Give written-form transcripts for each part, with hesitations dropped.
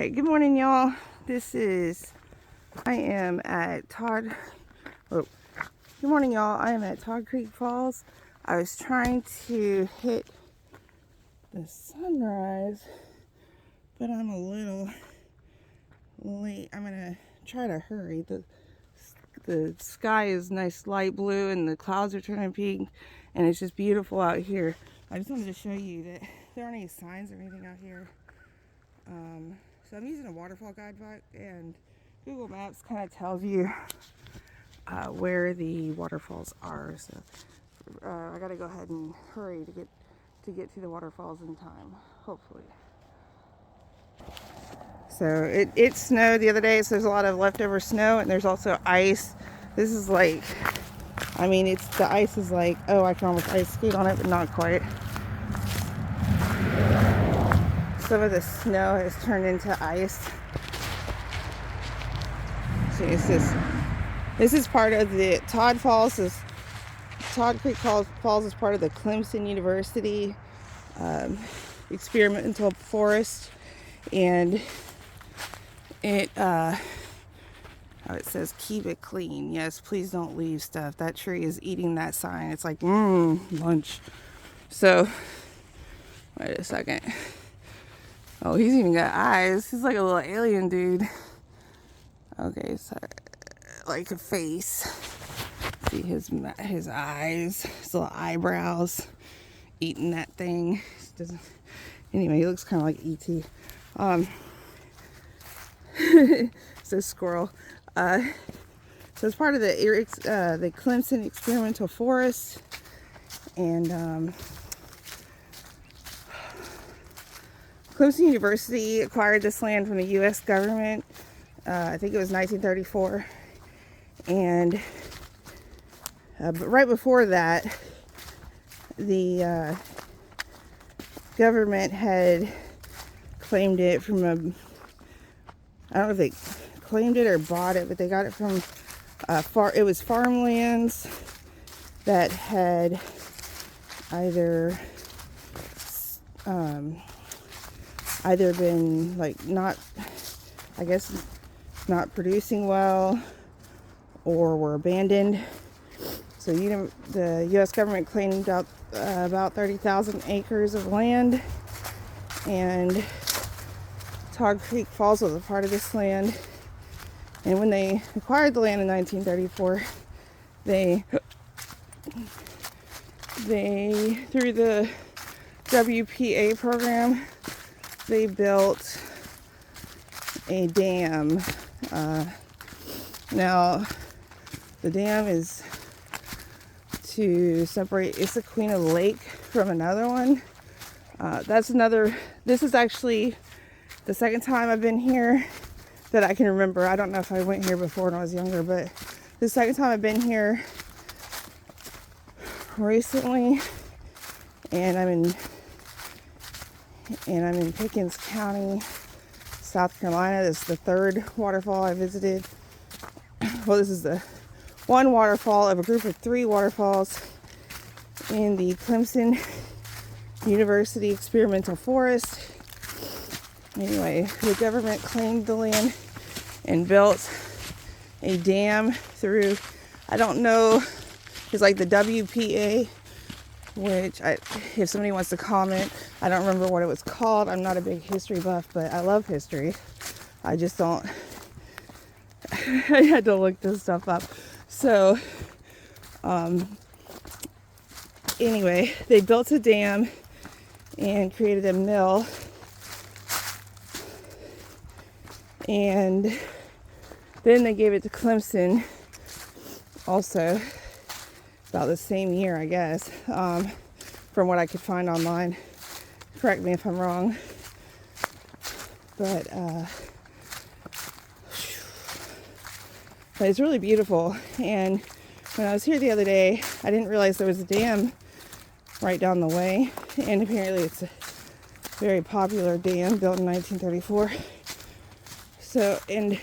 Alright, good morning, y'all. I am at Todd. Oh, good morning, y'all. I am at Todd Creek Falls. I was trying to hit the sunrise, but I'm a little late. I'm gonna try to hurry. The sky is nice light blue and the clouds are turning pink, and it's just beautiful out here. I just wanted to show you that there aren't any signs or anything out here. So I'm using a waterfall guidebook, and Google Maps kind of tells you where the waterfalls are. So I gotta go ahead and hurry to get to the waterfalls in time, hopefully. So it snowed the other day, so there's a lot of leftover snow, and there's also ice. This is like, I mean, the ice is like, oh, I can almost ice skate on it, but not quite. Some of the snow has turned into ice. So this is part of the Todd Falls. Todd Creek Falls is part of the Clemson University experimental forest, and it says keep it clean. Yes, please don't leave stuff. That tree is eating that sign. It's like lunch. So wait a second. Oh, he's even got eyes. He's like a little alien dude. Okay, so like a face. See his eyes, his little eyebrows, eating that thing. Anyway, he looks kind of like E.T. So squirrel. So it's part of the Clemson experimental forest, and Clemson University acquired this land from the U.S. government. I think it was 1934, and but right before that, the government had claimed it from I don't know if they claimed it or bought it, but they got it from it was farmlands that had either been like not producing well, or were abandoned. So the U.S. government claimed up about 30,000 acres of land, and Todd Creek Falls was a part of this land. And when they acquired the land in 1934, they through the WPA program, they built a dam. Now the dam is to separate Issaquena Lake from another one. This is actually the second time I've been here that I can remember. I don't know if I went here before when I was younger, but the second time I've been here recently, and I'm in Pickens County, South Carolina. This is the third waterfall I visited. Well, this is the one waterfall of a group of 3 waterfalls in the Clemson University experimental forest. Anyway, the government claimed the land and built a dam through, I don't know, it's like the WPA, which if somebody wants to comment, I don't remember what it was called. I'm not a big history buff, but I love history. I just don't, I had to look this stuff up. So, anyway, they built a dam and created a mill, and then they gave it to Clemson also about the same year, I guess, from what I could find online. Correct me if I'm wrong, but it's really beautiful. And when I was here the other day, I didn't realize there was a dam right down the way, and apparently it's a very popular dam built in 1934. So, and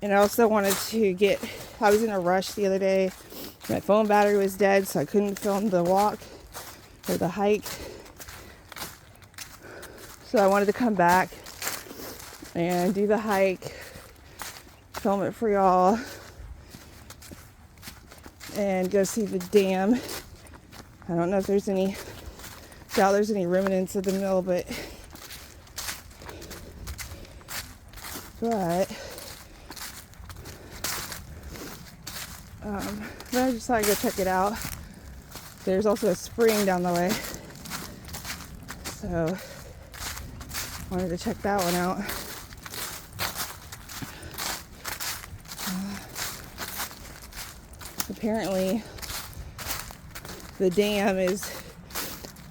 I also wanted to I was in a rush the other day. My phone battery was dead, so I couldn't film the walk or the hike. So I wanted to come back and do the hike, film it for y'all, and go see the dam. I don't know if there's any, doubt there's any remnants of the mill, but then I just thought I'd go check it out. There's also a spring down the way, so wanted to check that one out. Apparently the dam is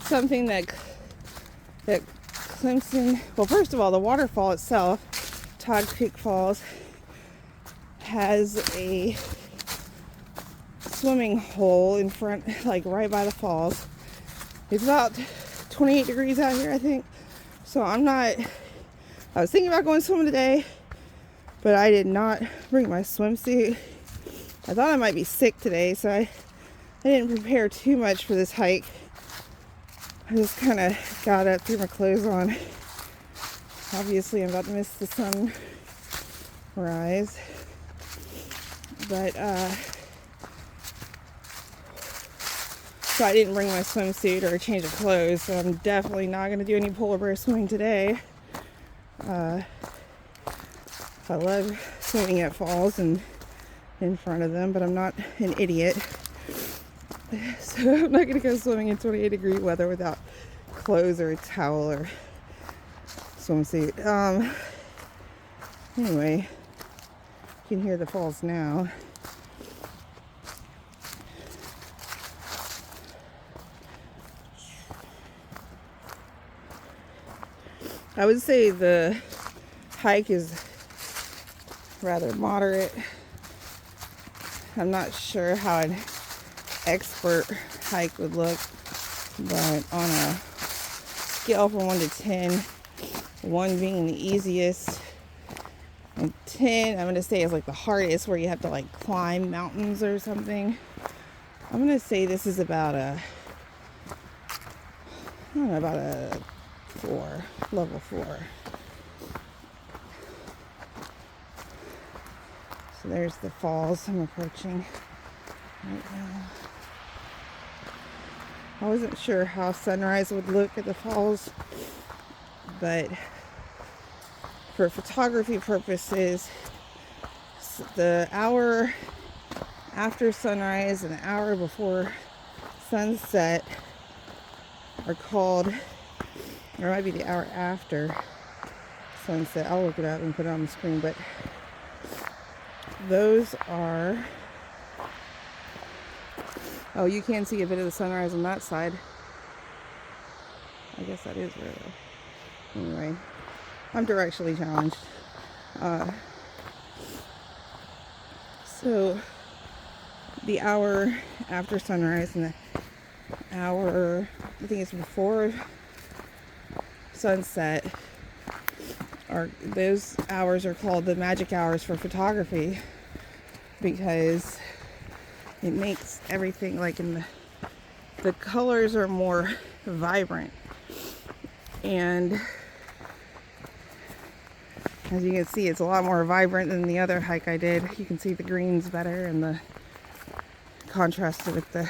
something that Clemson, well, first of all, the waterfall itself, Todd Creek Falls, has a swimming hole in front, like right by the falls. It's about 28 degrees out here, I think. So I was thinking about going swimming today, but I did not bring my swimsuit. I thought I might be sick today, so I didn't prepare too much for this hike. I just kind of got up, threw my clothes on. Obviously, I'm about to miss the sunrise. But, so I didn't bring my swimsuit or a change of clothes, so I'm definitely not going to do any polar bear swimming today. I love swimming at falls and in front of them, but I'm not an idiot. So I'm not going to go swimming in 28 degree weather without clothes or a towel or swimsuit. Anyway, you can hear the falls now. I would say the hike is rather moderate. I'm not sure how an expert hike would look, but on a scale from 1 to 10, 1 being the easiest and 10 I'm going to say is like the hardest, where you have to like climb mountains or something. I'm going to say this is about a 4, level 4. So there's the falls I'm approaching right now. I wasn't sure how sunrise would look at the falls, but for photography purposes, the hour after sunrise and the hour before sunset are called, or it might be the hour after sunset. I'll look it up and put it on the screen, but those are, oh, you can see a bit of the sunrise on that side. I guess that is rare though. Anyway, I'm directionally challenged. So the hour after sunrise and the hour, I think it's before sunset, those hours are called the magic hours for photography, because it makes everything, like in the colors are more vibrant, and as you can see, it's a lot more vibrant than the other hike I did. You can see the greens better and the contrasted with the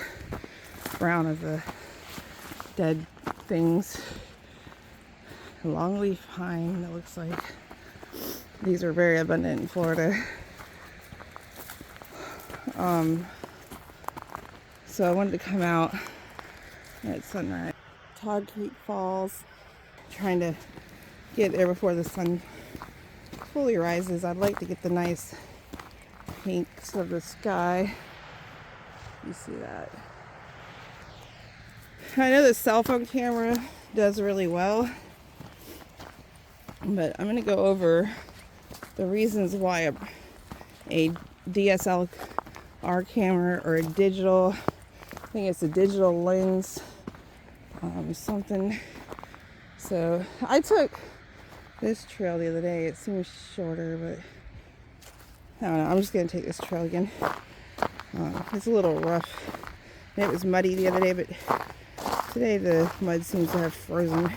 brown of the dead things. A longleaf pine, it looks like. These are very abundant in Florida. So I wanted to come out at sunrise. Todd Creek Falls, trying to get there before the sun fully rises. I'd like to get the nice pinks of the sky. You see that? I know the cell phone camera does really well, but I'm going to go over the reasons why a DSLR camera or a digital, I think it's a digital lens, something. So I took this trail the other day. It seems shorter, but I don't know. I'm just going to take this trail again. It's a little rough. And it was muddy the other day, but today the mud seems to have frozen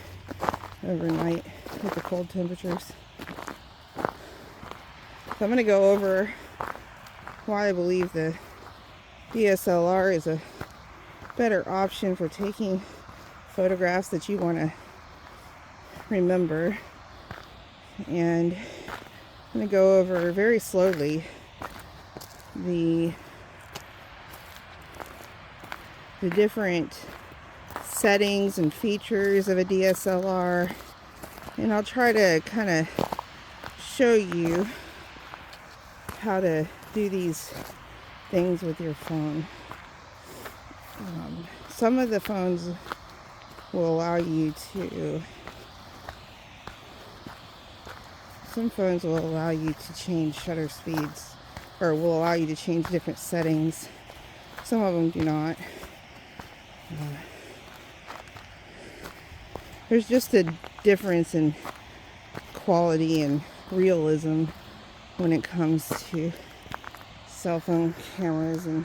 overnight with the cold temperatures. So I'm going to go over why I believe the DSLR is a better option for taking photographs that you want to remember. And I'm going to go over very slowly the different settings and features of a DSLR, and I'll try to kind of show you how to do these things with your phone. Some of the phones will allow you to change shutter speeds, or will allow you to change different settings. Some of them do not. There's just a difference in quality and realism when it comes to cell phone cameras and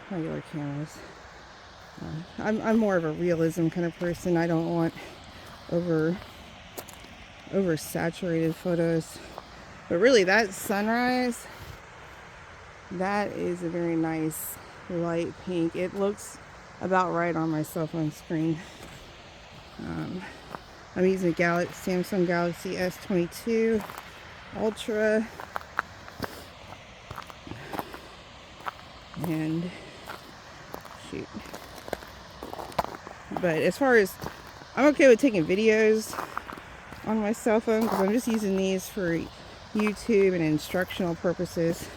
regular cameras. I'm more of a realism kind of person. I don't want oversaturated photos. But really, that sunrise, that is a very nice light pink. It looks about right on my cell phone screen. I'm using a Samsung Galaxy S22 Ultra, and shoot. But as far as, I'm okay with taking videos on my cell phone because I'm just using these for YouTube and instructional purposes.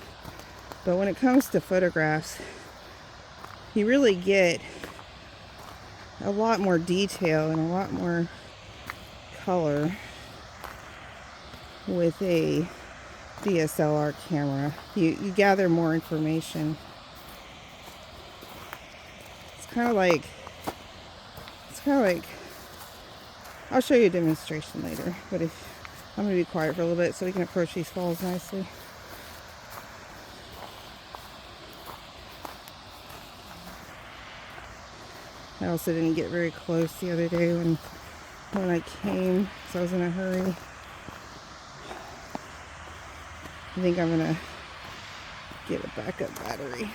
But when it comes to photographs, you really get a lot more detail and a lot more color with a DSLR camera. You gather more information. It's kind of like, I'll show you a demonstration later, but I'm going to be quiet for a little bit so we can approach these falls nicely. I also didn't get very close the other day when I came, so I was in a hurry. I think I'm gonna get a backup battery.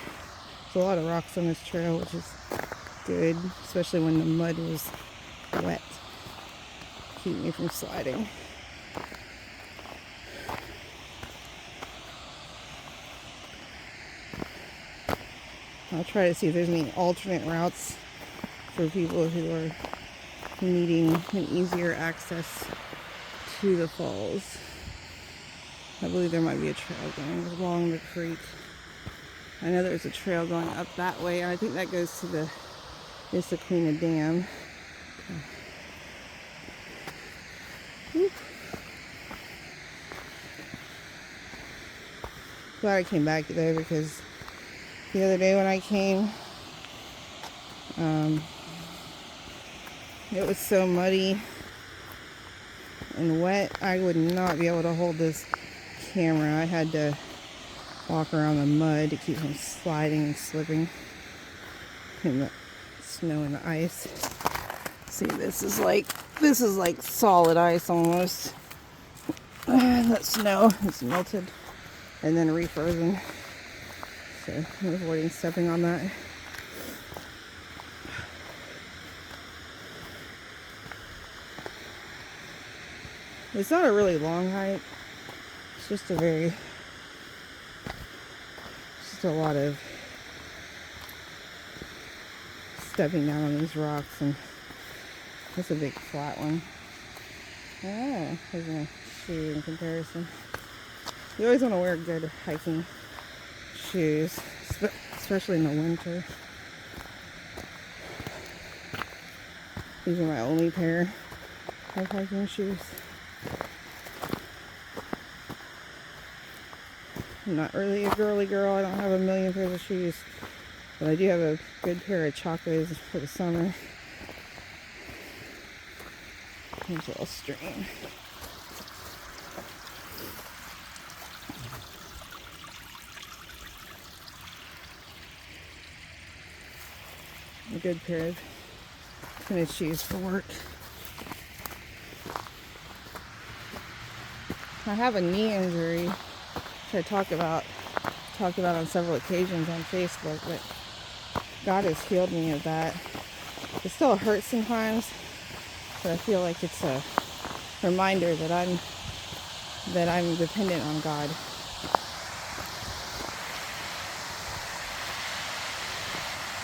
There's a lot of rocks on this trail, which is good, especially when the mud was wet. Keep me from sliding. I'll try to see if there's any alternate routes for people who are needing an easier access to the falls. I believe there might be a trail going along the creek. I know there's a trail going up that way, and I think that goes to the Issaquena Dam. Okay. Glad I came back though, because the other day when I came, it was so muddy and wet, I would not be able to hold this camera. I had to walk around the mud to keep from sliding and slipping in the snow and the ice. See, this is like solid ice almost. That snow is melted and then refrozen. So I'm avoiding stepping on that. It's not a really long hike. It's just a lot of stepping down on these rocks, and that's a big flat one. Oh, there's a shoe in comparison. You always want to wear good hiking shoes, especially in the winter. These are my only pair of hiking shoes. I'm not really a girly girl. I don't have a million pairs of shoes, but I do have a good pair of chacos for the summer. Here's a little stream. A good pair of tennis shoes for work. I have a knee injury, which I talked about on several occasions on Facebook, but God has healed me of that. It still hurts sometimes, but I feel like it's a reminder that I'm dependent on God.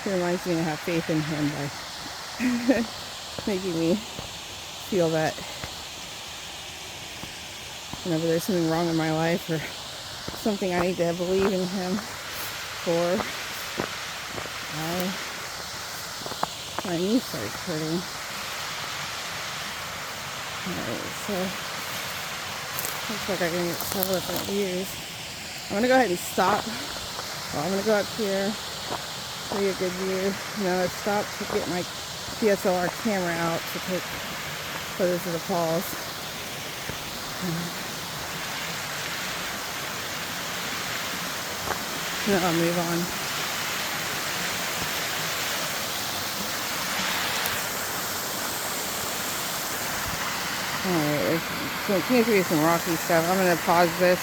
It reminds me to have faith in Him by making me feel that whenever there's something wrong in my life or something I need to believe in Him for, my knee starts hurting. Alright, so looks like I can get several different views. I'm going to go ahead and stop. Well, I'm going to go up here, show you a good view. No, it stopped to get my DSLR camera out to take photos of the falls. And I'll move on. Alright, so it seems to be some rocky stuff. I'm going to pause this.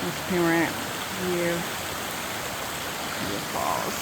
This camera view of the falls.